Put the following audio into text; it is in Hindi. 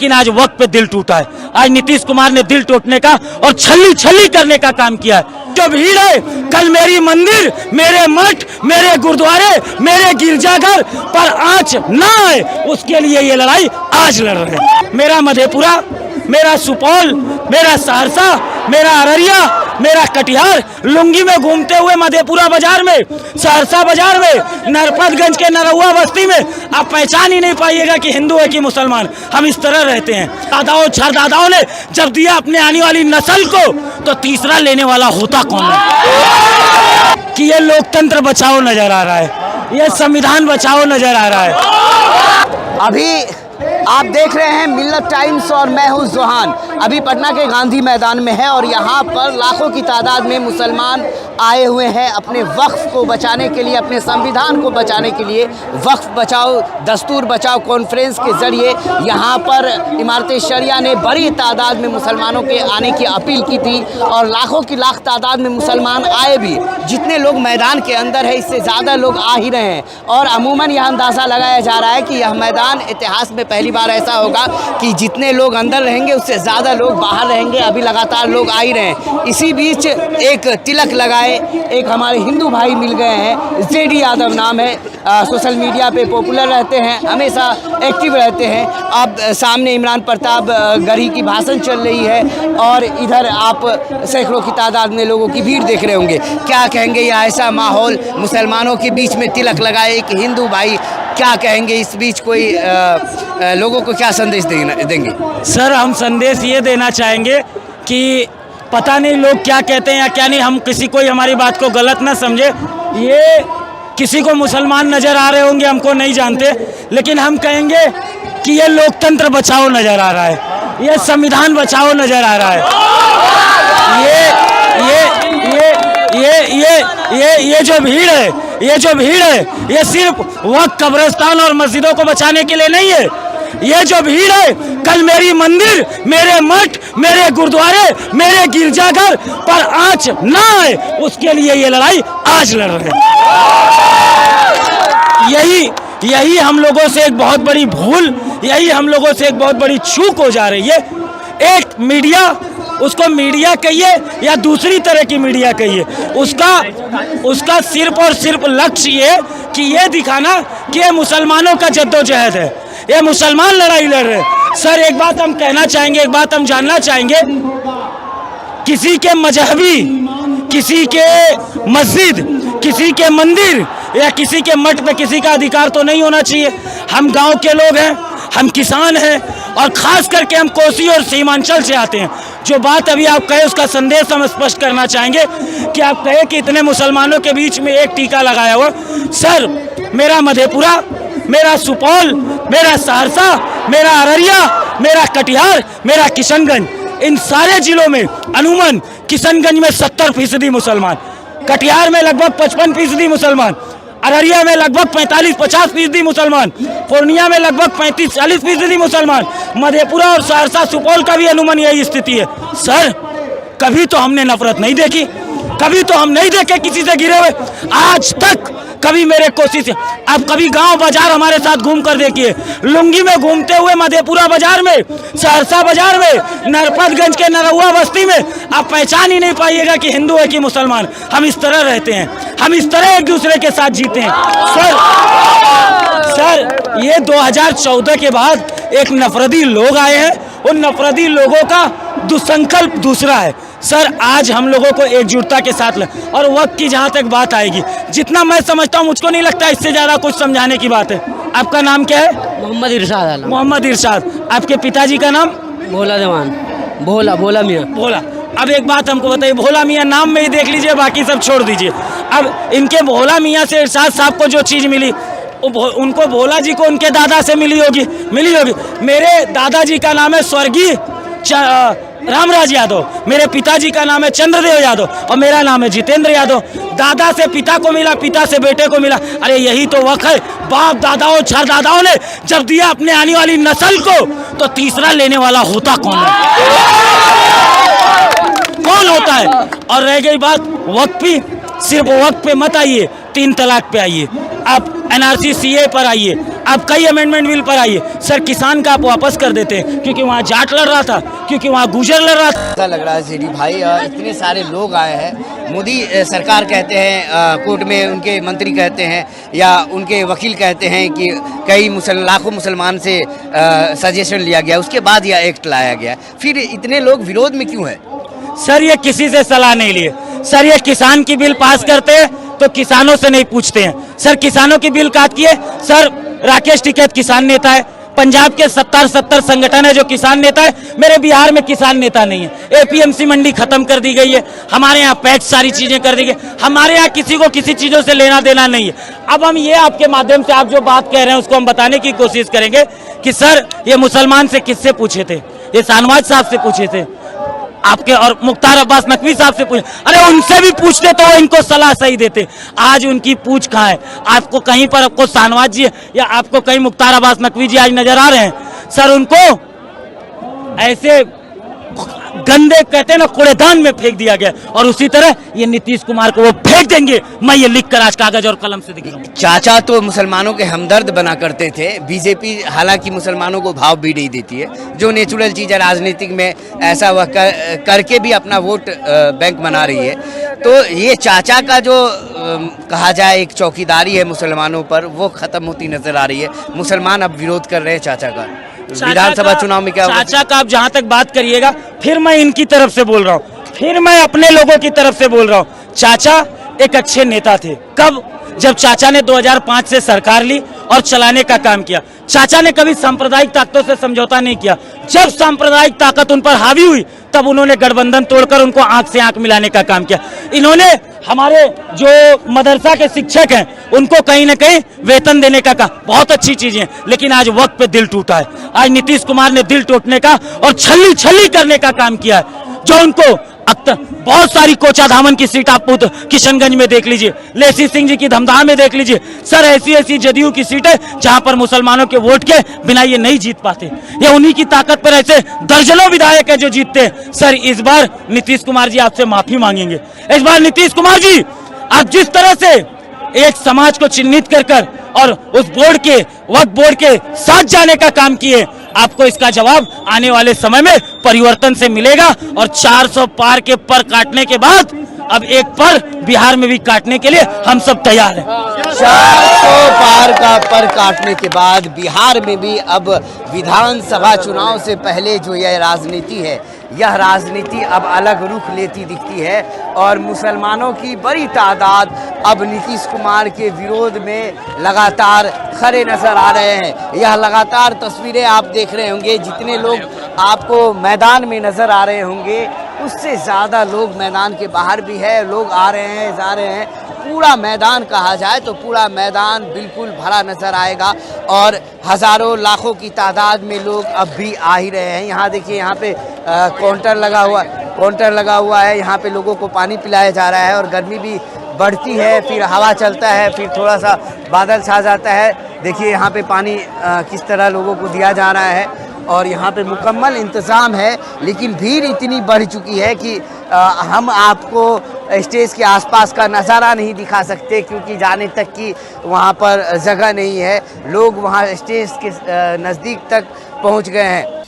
लेकिन आज वक्त पे दिल टूटा है। आज नीतीश कुमार ने दिल टूटने का और छल्ली छल्ली करने का काम किया है। जो भीड़ है, कल मेरी मंदिर, मेरे मठ, मेरे गुरुद्वारे, मेरे गिरजाघर पर आंच ना आए, उसके लिए ये लड़ाई आज लड़ रहे हैं। मेरा मधेपुरा, मेरा सुपौल, मेरा सहरसा, मेरा अररिया, मेरा कटिहार, लुंगी में घूमते हुए मधेपुरा बाजार में, सहरसा बाजार में, नरपतगंज के नरहुआ बस्ती में आप पहचान ही नहीं पाइएगा कि हिंदू है कि मुसलमान। हम इस तरह रहते हैं। दादाओं दादाओं ने जब दिया अपने आने वाली नस्ल को, तो तीसरा लेने वाला होता कौन है? कि ये लोकतंत्र बचाओ नजर आ रहा है, ये संविधान बचाओ नजर आ रहा है। अभी आप देख रहे हैं मिल्लत टाइम्स और मैं हूं जोहान। अभी पटना के गांधी मैदान में है और यहाँ पर लाखों की तादाद में मुसलमान आए हुए हैं अपने वक्फ को बचाने के लिए, अपने संविधान को बचाने के लिए। वक्फ बचाओ, दस्तूर बचाओ कॉन्फ्रेंस के ज़रिए यहाँ पर इमारत शरिया ने बड़ी तादाद में मुसलमानों के आने की अपील की थी और लाखों की लाख तादाद में मुसलमान आए भी। जितने लोग मैदान के अंदर है, इससे ज़्यादा लोग आ ही रहे हैं और अमूमन यह अंदाज़ा लगाया जा रहा है कि यह मैदान इतिहास में पहली बार ऐसा होगा कि जितने लोग अंदर रहेंगे उससे ज़्यादा लोग बाहर रहेंगे। अभी लगातार लोग आ ही रहे हैं। इसी बीच एक तिलक लगाए एक हमारे हिंदू भाई मिल गए हैं, जेडी यादव नाम है, सोशल मीडिया पे पॉपुलर रहते हैं, हमेशा एक्टिव रहते हैं। अब सामने इमरान प्रताप गढ़ी की भाषण चल रही है और इधर आप सैकड़ों की तादाद में लोगों की भीड़ देख रहे होंगे। क्या कहेंगे यह ऐसा माहौल, मुसलमानों के बीच में तिलक लगाए एक हिंदू भाई, क्या कहेंगे इस बीच? कोई लोगों को क्या संदेश देंगे? सर, हम संदेश ये देना चाहेंगे कि पता नहीं लोग क्या कहते हैं या क्या नहीं, हम किसी कोई हमारी बात को गलत ना समझे। ये किसी को मुसलमान नज़र आ रहे होंगे, हमको नहीं जानते, लेकिन हम कहेंगे कि ये लोकतंत्र बचाओ नज़र आ रहा है, ये संविधान बचाओ नज़र आ रहा है। ये जो भीड़ है, ये सिर्फ वक्त, कब्रिस्तान और मस्जिदों को बचाने के लिए नहीं है। ये जो भीड़ है, कल मेरी मंदिर, मेरे मठ, मेरे गुरुद्वारे, मेरे गिरजाघर पर आंच ना आए, उसके लिए ये लड़ाई आज लड़ रहे हैं। यही हम लोगों से एक बहुत बड़ी भूल, यही हम लोगों से एक बहुत बड़ी चूक हो जा रही है। एक मीडिया, उसको मीडिया कहिए या दूसरी तरह की मीडिया कहिए, उसका सिर्फ और सिर्फ लक्ष्य ये कि ये दिखाना कि ये मुसलमानों का जद्दोजहद है, ये मुसलमान लड़ाई लड़ रहे हैं। सर, एक बात हम कहना चाहेंगे, एक बात हम जानना चाहेंगे, किसी के मजहबी, किसी के मस्जिद, किसी के मंदिर या किसी के मठ पे किसी का अधिकार तो नहीं होना चाहिए। हम गांव के लोग हैं, हम किसान हैं और ख़ास करके हम कोसी और सीमांचल से आते हैं। जो बात अभी आप कहे उसका संदेश हम स्पष्ट करना चाहेंगे कि आप कहे कि इतने मुसलमानों के बीच में एक टीका लगाया हुआ। सर, मेरा मधेपुरा, मेरा सुपौल, मेरा सहरसा, मेरा अररिया, मेरा कटिहार, मेरा किशनगंज, इन सारे जिलों में अमूमन किशनगंज में 70% मुसलमान, कटिहार में लगभग 55% मुसलमान, अररिया में लगभग 45-50% मुसलमान, पूर्णिया में लगभग 35-40% मुसलमान, मधेपुरा और सहरसा सुपौल का भी अनुमान यही स्थिति है। सर, कभी तो हमने नफरत नहीं देखी, कभी तो हम नहीं देखे किसी से गिरे हुए, आज तक कभी मेरे कोशिश है। अब कभी गांव बाजार हमारे साथ घूम कर देखिए, लुंगी में घूमते हुए मधेपुरा बाजार में, सहरसा बाजार में, नरपतगंज के नरहुआ बस्ती में आप पहचान ही नहीं पाइएगा कि हिंदू है कि मुसलमान। हम इस तरह रहते हैं, हम इस तरह एक दूसरे के साथ जीते हैं। सर, ये 2014 के बाद एक नफरती लोग आए हैं, उन नफरती लोगों का दुष्संकल्प दूसरा है। सर, आज हम लोगों को एकजुटता के साथ और वक्त की जहाँ तक बात आएगी, जितना मैं समझता हूँ मुझको नहीं लगता इससे ज़्यादा कुछ समझाने की बात है। आपका नाम क्या है? मोहम्मद इरशाद। मोहम्मद इरशाद। आपके पिताजी का नाम? भोला जवान। भोला मियाँ। भोला। अब एक बात हमको बताइए, भोला मियाँ नाम में ही देख लीजिए, बाकी सब छोड़ दीजिए। अब इनके भोला मियाँ से इरशाद साहब को जो चीज़ मिली, उनको भोला जी को उनके दादा से मिली होगी। मेरे दादाजी का नाम है स्वर्गीय रामराज यादव, मेरे पिताजी का नाम है चंद्रदेव यादव और मेरा नाम है जितेंद्र यादव। दादा से पिता को मिला, पिता से बेटे को मिला। अरे यही तो वक्त है। बाप दादाओं दादाओं ने जब दिया अपने आने वाली नस्ल को, तो तीसरा लेने वाला होता कौन है? कौन होता है? और रह गई बात वक्त की, सिर्फ वक्त पे मत आइए, 3 तलाक पे आइए, आप NRC CA पर आइए, आप कई अमेंडमेंट बिल पर आइए। सर किसान का आप वापस कर देते हैं क्योंकि वहाँ जाट लड़ रहा था, क्योंकि वहाँ गुजर लड़ रहा था। ऐसा लग रहा है सीडी भाई, इतने सारे लोग आए हैं। मोदी सरकार कहते हैं, कोर्ट में उनके मंत्री कहते हैं या उनके वकील कहते हैं कि कई लाखों मुसलमान से सजेशन लिया गया, उसके बाद यह एक्ट लाया गया। फिर इतने लोग विरोध में क्यों है? सर ये किसी से सलाह नहीं लिए। सर ये किसान की बिल पास करते हैं तो किसानों से नहीं पूछते हैं। सर किसानों की बिल काट किए। सर राकेश टिकैत किसान नेता है, पंजाब के 70 संगठन है जो किसान नेता है। मेरे बिहार में किसान नेता नहीं है। APMC मंडी खत्म कर दी गई है, हमारे यहाँ पैक्स सारी चीजें कर दी गई, हमारे यहाँ किसी को किसी चीजों से लेना देना नहीं है। अब हम ये आपके माध्यम से आप जो बात कह रहे हैं उसको हम बताने की कोशिश करेंगे कि सर ये मुसलमान से किससे पूछे थे? ये शाहनवाज साहब से पूछे थे आपके, और मुख्तार अब्बास नकवी साहब से पूछे। अरे उनसे भी पूछते तो वो इनको सलाह सही देते। आज उनकी पूछ कहाँ है? आपको कहीं पर आपको शाहनवाज जी या आपको कहीं मुख्तार अब्बास नकवी जी आज नजर आ रहे हैं? सर उनको ऐसे गंदे कहते हैं ना कूड़ेदान में फेंक दिया गया, और उसी तरह ये नीतीश कुमार को वो फेंक देंगे। मैं ये लिखकर आज कागज और कलम से दिख रहा हूं। चाचा तो मुसलमानों के हमदर्द बना करते थे। बीजेपी हालांकि मुसलमानों को भाव भी नहीं देती है, जो नेचुरल चीज़ है राजनीतिक में, ऐसा वह करके भी अपना वोट बैंक बना रही है। तो ये चाचा का जो कहा जाए एक चौकीदारी है मुसलमानों पर, वो खत्म होती नजर आ रही है। मुसलमान अब विरोध कर रहे हैं चाचा का। विधानसभा चुनाव में क्या होगा? चाचा का आप जहां तक बात करिएगा, फिर मैं इनकी तरफ से बोल रहा हूं, फिर मैं अपने लोगों की तरफ से बोल रहा हूं। चाचा एक अच्छे नेता थे। कब? जब चाचा ने 2005 से सरकार ली और चलाने का काम किया। चाचा ने कभी सांप्रदायिक ताकतों से समझौता नहीं किया। जब सांप्रदायिक ताकत उन पर हावी हुई तब उन्होंने गठबंधन तोड़कर उनको आंख से आंख मिलाने का काम किया। इन्होंने हमारे जो मदरसा के शिक्षक हैं उनको कहीं ना कहीं वेतन देने का काम, बहुत अच्छी चीजें, लेकिन आज वक्त पे दिल टूटा है। आज नीतीश कुमार ने दिल टूटने का और छल्ली छल्ली करने का काम किया है, जो उनको अक्तर बहुत सारी कोचाधामन की सीट आप किशनगंज में देख लीजिए, लेसी सिंह जी की धमदाह में देख लीजिए। सर ऐसी ऐसी जदयू की सीटें जहां पर मुसलमानों के वोट के बिना ये नहीं जीत पाते। ये उन्हीं की ताकत पर ऐसे दर्जनों विधायक है जो जीतते हैं। सर इस बार नीतीश कुमार जी आपसे माफी मांगेंगे। इस बार नीतीश कुमार जी आप जिस तरह से एक समाज को चिन्हित कर और उस बोर्ड के वक्फ बोर्ड के साथ जाने का काम किए, आपको इसका जवाब आने वाले समय में परिवर्तन से मिलेगा। और 400 पार के पर काटने के बाद अब एक पर बिहार में भी काटने के लिए हम सब तैयार हैं। 400 पार का पर काटने के बाद बिहार में भी अब विधानसभा चुनाव से पहले जो यह राजनीति है, यह राजनीति अब अलग रुख लेती दिखती है और मुसलमानों की बड़ी तादाद अब नीतीश कुमार के विरोध में लगातार खड़े नजर आ रहे हैं। यह लगातार तस्वीरें आप देख रहे होंगे, जितने लोग आपको मैदान में नजर आ रहे होंगे उससे ज़्यादा लोग मैदान के बाहर भी है। लोग आ रहे हैं, जा रहे हैं। पूरा मैदान कहा जाए तो पूरा मैदान बिल्कुल भरा नजर आएगा और हज़ारों लाखों की तादाद में लोग अब भी आ ही रहे हैं। यहाँ देखिए, यहाँ पे काउंटर लगा हुआ है। यहाँ पे लोगों को पानी पिलाया जा रहा है और गर्मी भी बढ़ती है, फिर हवा चलता है, फिर थोड़ा सा बादल छा जाता है। देखिए यहाँ पे पानी किस तरह लोगों को दिया जा रहा है और यहाँ पे मुकम्मल इंतज़ाम है। लेकिन भीड़ इतनी बढ़ चुकी है कि हम आपको स्टेज के आसपास का नज़ारा नहीं दिखा सकते, क्योंकि जाने तक की वहाँ पर जगह नहीं है। लोग वहाँ स्टेज के नज़दीक तक पहुँच गए हैं।